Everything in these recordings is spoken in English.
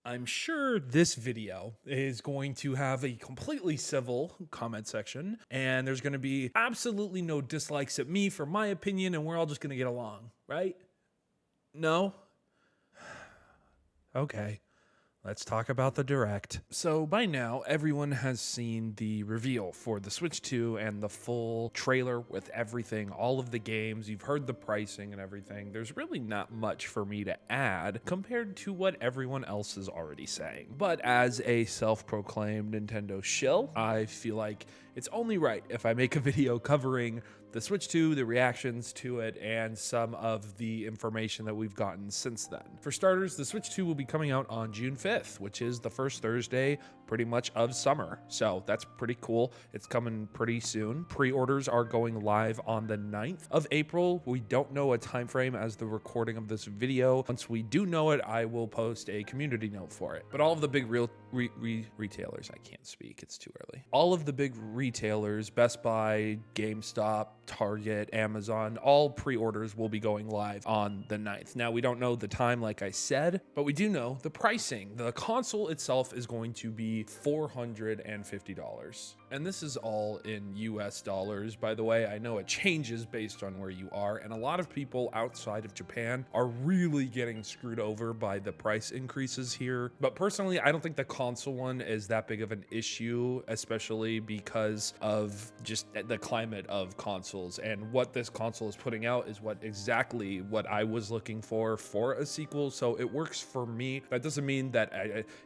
I'm sure this video is going to have a completely civil comment section, and there's going to be absolutely no dislikes at me for my opinion, and we're all just going to get along, right? No? Okay. Let's talk about the Direct. So by now, everyone has seen the reveal for the Switch 2 and the full trailer with everything, all of the games. You've heard the pricing and everything. There's really not much for me to add compared to what everyone else is already saying. But as a self-proclaimed Nintendo shill, I feel like it's only right if I make a video covering the Switch 2, the reactions to it, and some of the information that we've gotten since then. For starters, the Switch 2 will be coming out on June 5th, which is the first Thursday pretty much of summer. So that's pretty cool. It's coming pretty soon. Pre-orders are going live on the 9th of April. We don't know a time frame as the recording of this video. Once we do know it, I will post a community note for it. But all of the big retailers, I can't speak, it's too early. All of the big retailers, Best Buy, GameStop, Target, Amazon, all pre-orders will be going live on the 9th. Now, we don't know the time, like I said, but we do know the pricing. The console itself is going to be $450. And this is all in US dollars, by the way. I know it changes based on where you are, and a lot of people outside of Japan are really getting screwed over by the price increases here. But personally, I don't think the console one is that big of an issue, especially because of just the climate of consoles. And what this console is putting out is exactly what I was looking for a sequel, so it works for me. That doesn't mean that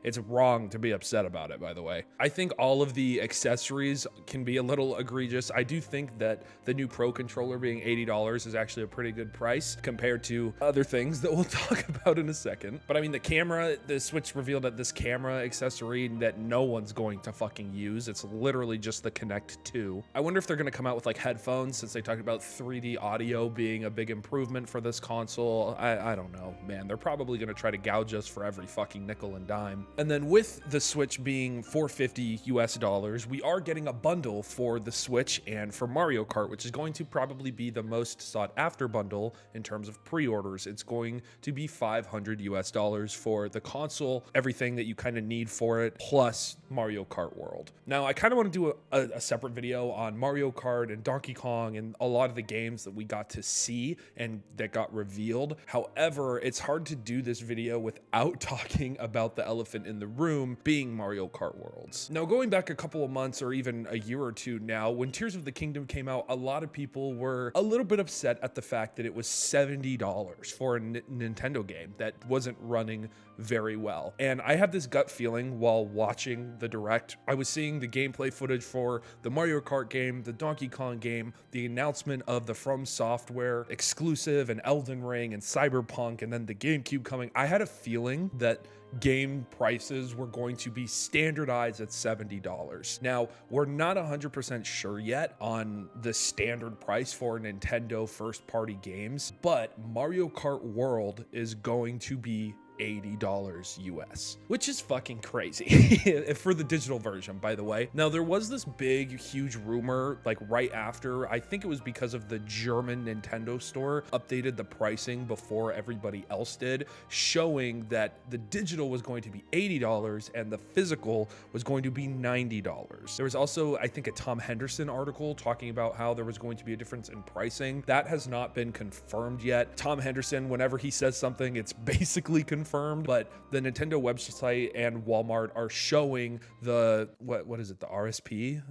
it's wrong to be upset about it, by the way. I think all of the accessories can be a little egregious. I do think that the new Pro controller being $80 is actually a pretty good price compared to other things that we'll talk about in a second. But I mean, the camera, the Switch revealed that this camera accessory that no one's going to fucking use. It's literally just the Connect 2. I wonder if they're going to come out with like headphones, since they talked about 3D audio being a big improvement for this console. I don't know, man. They're probably going to try to gouge us for every fucking nickel and dime. And then with the Switch being $450 US dollars, we are getting a bundle for the Switch and for Mario Kart, which is going to probably be the most sought after bundle in terms of pre-orders. It's going to be $500 US dollars for the console, everything that you kind of need for it, plus Mario Kart World. Now, I kind of want to do a separate video on Mario Kart and Donkey Kong and a lot of the games that we got to see and that got revealed. However, it's hard to do this video without talking about the elephant in the room being Mario Kart Worlds. Now, going back a couple of months or even a year or two now, when Tears of the Kingdom came out, a lot of people were a little bit upset at the fact that it was $70 for a Nintendo game that wasn't running very well. And I had this gut feeling while watching the Direct. I was seeing the gameplay footage for the Mario Kart game, the Donkey Kong game, the announcement of the From Software exclusive and Elden Ring and Cyberpunk, and then the GameCube coming. I had a feeling that game prices were going to be standardized at $70. Now, we're not 100% sure yet on the standard price for Nintendo first-party games, but Mario Kart World is going to be $80 US, which is fucking crazy for the digital version, by the way. Now, there was this big, huge rumor, like right after, I think it was because of the German Nintendo store updated the pricing before everybody else did, showing that the digital was going to be $80 and the physical was going to be $90. There was also, I think, a Tom Henderson article talking about how there was going to be a difference in pricing. That has not been confirmed yet. Tom Henderson, whenever he says something, it's basically confirmed, but the Nintendo website and Walmart are showing the, what is it, the RSP?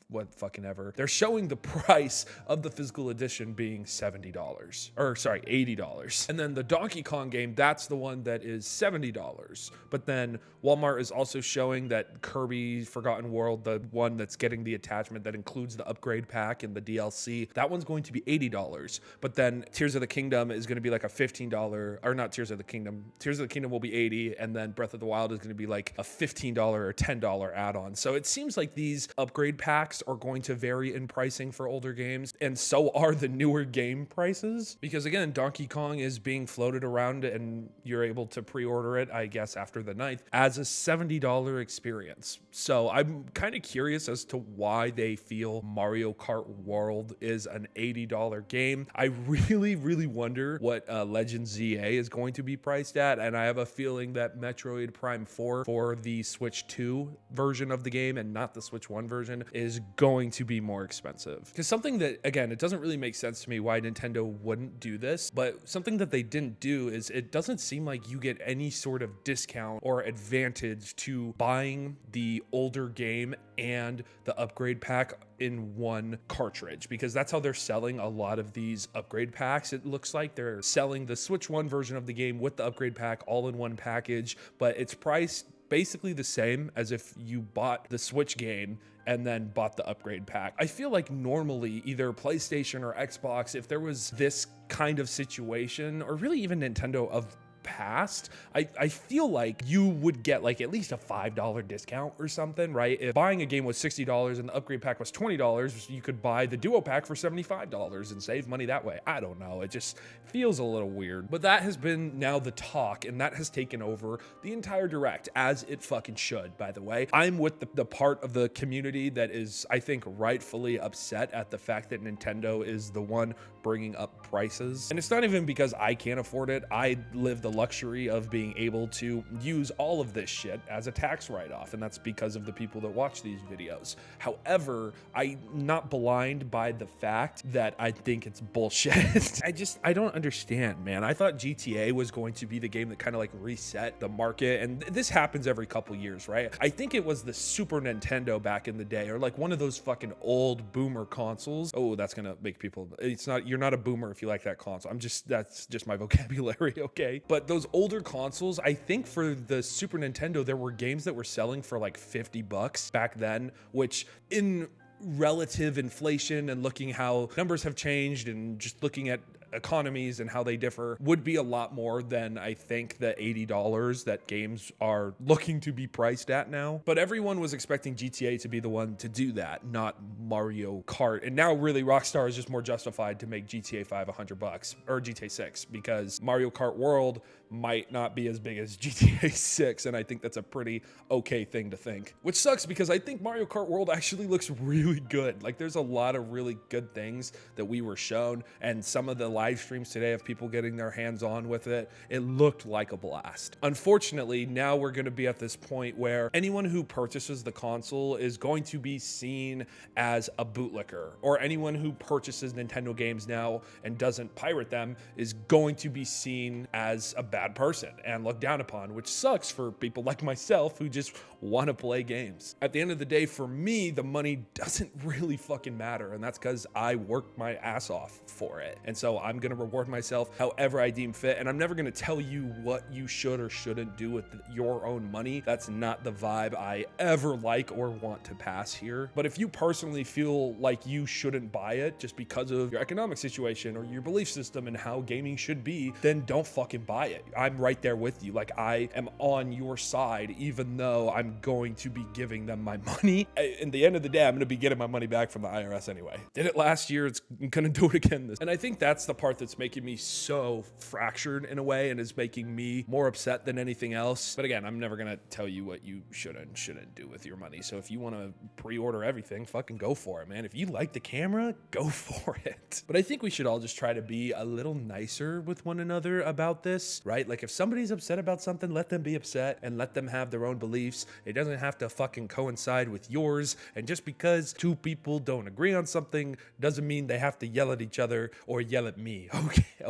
What fucking ever. They're showing the price of the physical edition being $70, or sorry, $80. And then the Donkey Kong game, that's the one that is $70. But then Walmart is also showing that Kirby Forgotten World, the one that's getting the attachment that includes the upgrade pack and the DLC, that one's going to be $80. But then Tears of the Kingdom is going to be like a $15, or not Tears of the Kingdom. Tears of the Kingdom will be $80, and then Breath of the Wild is going to be like a $15 or $10 add-on. So it seems like these upgrade packs are going to vary in pricing for older games, and so are the newer game prices. Because again, Donkey Kong is being floated around, and you're able to pre-order it, I guess, after the 9th, as a $70 experience. So I'm kind of curious as to why they feel Mario Kart World is an $80 game. I really, really wonder what Legend ZA is going to be priced at. that, and I have a feeling that Metroid Prime 4 for the Switch 2 version of the game and not the Switch 1 version is going to be more expensive. Because something that, again, it doesn't really make sense to me why Nintendo wouldn't do this, but something that they didn't do is it doesn't seem like you get any sort of discount or advantage to buying the older game and the upgrade pack in one cartridge, because that's how they're selling a lot of these upgrade packs. It looks like they're selling the Switch 1 version of the game with the upgrade pack all in one package, but it's priced basically the same as if you bought the Switch game and then bought the upgrade pack. I feel like normally either PlayStation or Xbox, if there was this kind of situation, or really even Nintendo of past, I feel like you would get like at least a $5 discount or something, right? If buying a game was $60 and the upgrade pack was $20, you could buy the duo pack for $75 and save money that way. I don't know, it just feels a little weird. But that has been now the talk, and that has taken over the entire Direct, as it fucking should, by the way. I'm with the part of the community that is, I think, rightfully upset at the fact that Nintendo is the one bringing up prices. And it's not even because I can't afford it. I live the luxury of being able to use all of this shit as a tax write-off, and that's because of the people that watch these videos. However, I'm not blind by the fact that I think it's bullshit. I don't understand, man. I thought GTA was going to be the game that kind of like reset the market, and this happens every couple years, right? I think it was the Super Nintendo back in the day, or like one of those fucking old boomer consoles. Oh, that's gonna make people, you're not a boomer if you like that console. That's just my vocabulary, okay? But those older consoles, I think for the Super Nintendo, there were games that were selling for like $50 back then, which in relative inflation and looking how numbers have changed and just looking at economies and how they differ, would be a lot more than I think the $80 that games are looking to be priced at now. But everyone was expecting GTA to be the one to do that, not Mario Kart. And now really Rockstar is just more justified to make GTA 5 $100 or GTA 6, because Mario Kart World might not be as big as GTA 6, and I think that's a pretty okay thing to think. Which sucks, because I think Mario Kart World actually looks really good. Like, there's a lot of really good things that we were shown, and some of the live streams today of people getting their hands on with it, it looked like a blast. Unfortunately, now we're going to be at this point where anyone who purchases the console is going to be seen as a bootlicker, or anyone who purchases Nintendo games now and doesn't pirate them is going to be seen as a bad person and looked down upon, which sucks for people like myself who just want to play games. At the end of the day, for me, the money doesn't really fucking matter, and that's because I worked my ass off for it. And so I'm gonna reward myself however I deem fit, and I'm never gonna tell you what you should or shouldn't do with your own money. That's not the vibe I ever like or want to pass here. But if you personally feel like you shouldn't buy it just because of your economic situation or your belief system and how gaming should be, then don't fucking buy it. I'm right there with you. Like, I am on your side, even though I'm going to be giving them my money. In the end of the day, I'm going to be getting my money back from the IRS anyway. Did it last year, it's going to do it again this. And I think that's the part that's making me so fractured in a way and is making me more upset than anything else. But again, I'm never going to tell you what you should and shouldn't do with your money. So if you want to pre-order everything, fucking go for it, man. If you like the camera, go for it. But I think we should all just try to be a little nicer with one another about this, right? Like, if somebody's upset about something, let them be upset and let them have their own beliefs. It doesn't have to fucking coincide with yours. And just because two people don't agree on something doesn't mean they have to yell at each other or yell at me.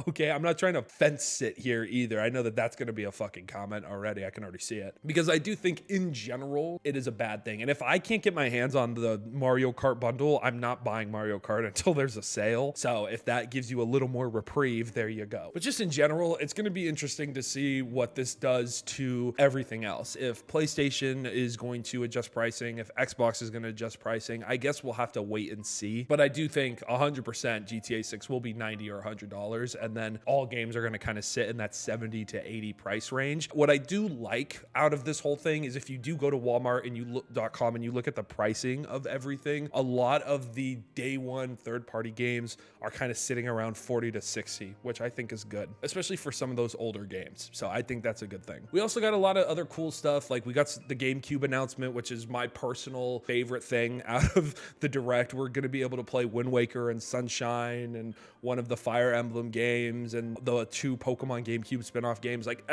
Okay. I'm not trying to fence sit here either. I know that that's going to be a fucking comment already. I can already see it, because I do think in general it is a bad thing. And if I can't get my hands on the Mario Kart bundle, I'm not buying Mario Kart until there's a sale. So if that gives you a little more reprieve, there you go. But just in general, it's going to be interesting to see what this does to everything else. If PlayStation is going to adjust pricing, if Xbox is going to adjust pricing, I guess we'll have to wait and see. But I do think 100% GTA 6 will be $90 or $100, and then all games are going to kind of sit in that 70 to 80 price range. What I do like out of this whole thing is if you do go to Walmart and you look.com and you look at the pricing of everything, a lot of the day one third-party games are kind of sitting around 40 to 60, which I think is good, especially for some of those older older games. So I think that's a good thing. We also got a lot of other cool stuff. Like we got the GameCube announcement, which is my personal favorite thing out of the Direct. We're going to be able to play Wind Waker and Sunshine and one of the Fire Emblem games and the 2 Pokemon GameCube spin-off games. Like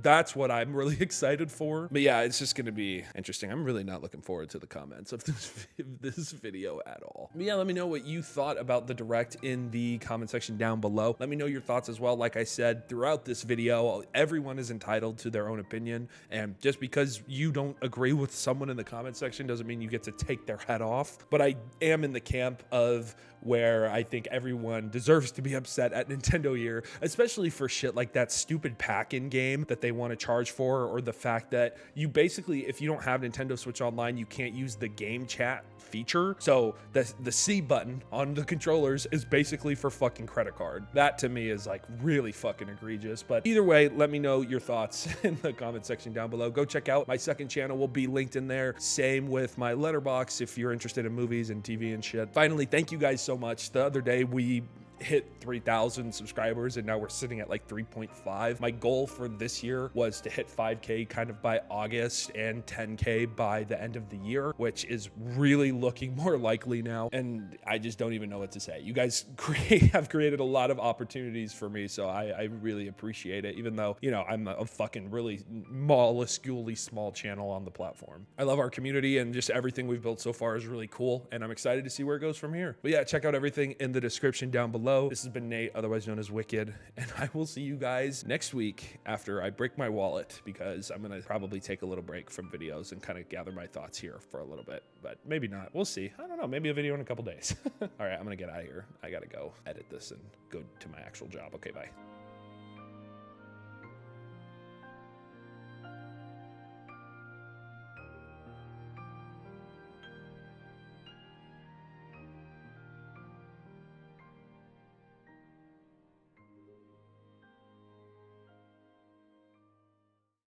that's what I'm really excited for. But yeah, it's just going to be interesting. I'm really not looking forward to the comments of this video at all. But yeah, let me know what you thought about the Direct in the comment section down below. Let me know your thoughts as well. Like I said throughout this video, everyone is entitled to their own opinion, and just because you don't agree with someone in the comment section doesn't mean you get to take their head off. But I am in the camp of where I think everyone deserves to be upset at Nintendo here, especially for shit like that stupid pack-in game that they want to charge for, or the fact that you basically, if you don't have Nintendo Switch Online, you can't use the game chat feature. So the C button on the controllers is basically for fucking credit card. That to me is like really fucking egregious. But either way, let me know your thoughts in the comment section down below. Go check out my second channel, will be linked in there. Same with my Letterboxd if you're interested in movies and TV and shit. Finally, thank you guys so much. The other day we hit 3,000 subscribers and now we're sitting at like 3.5. My goal for this year was to hit 5K kind of by August and 10K by the end of the year, which is really looking more likely now. And I just don't even know what to say. You guys have created a lot of opportunities for me, so I really appreciate it, even though, you know, I'm a fucking really minusculely small channel on the platform. I love our community, and just everything we've built so far is really cool, and I'm excited to see where it goes from here. But yeah, check out everything in the description down below. This has been Nate, otherwise known as Wicked, and I will see you guys next week after I break my wallet, because I'm gonna probably take a little break from videos and kind of gather my thoughts here for a little bit, but maybe not. We'll see. I don't know. Maybe a video in a couple days. All right, I'm gonna get out of here. I gotta go edit this and go to my actual job. Okay, bye.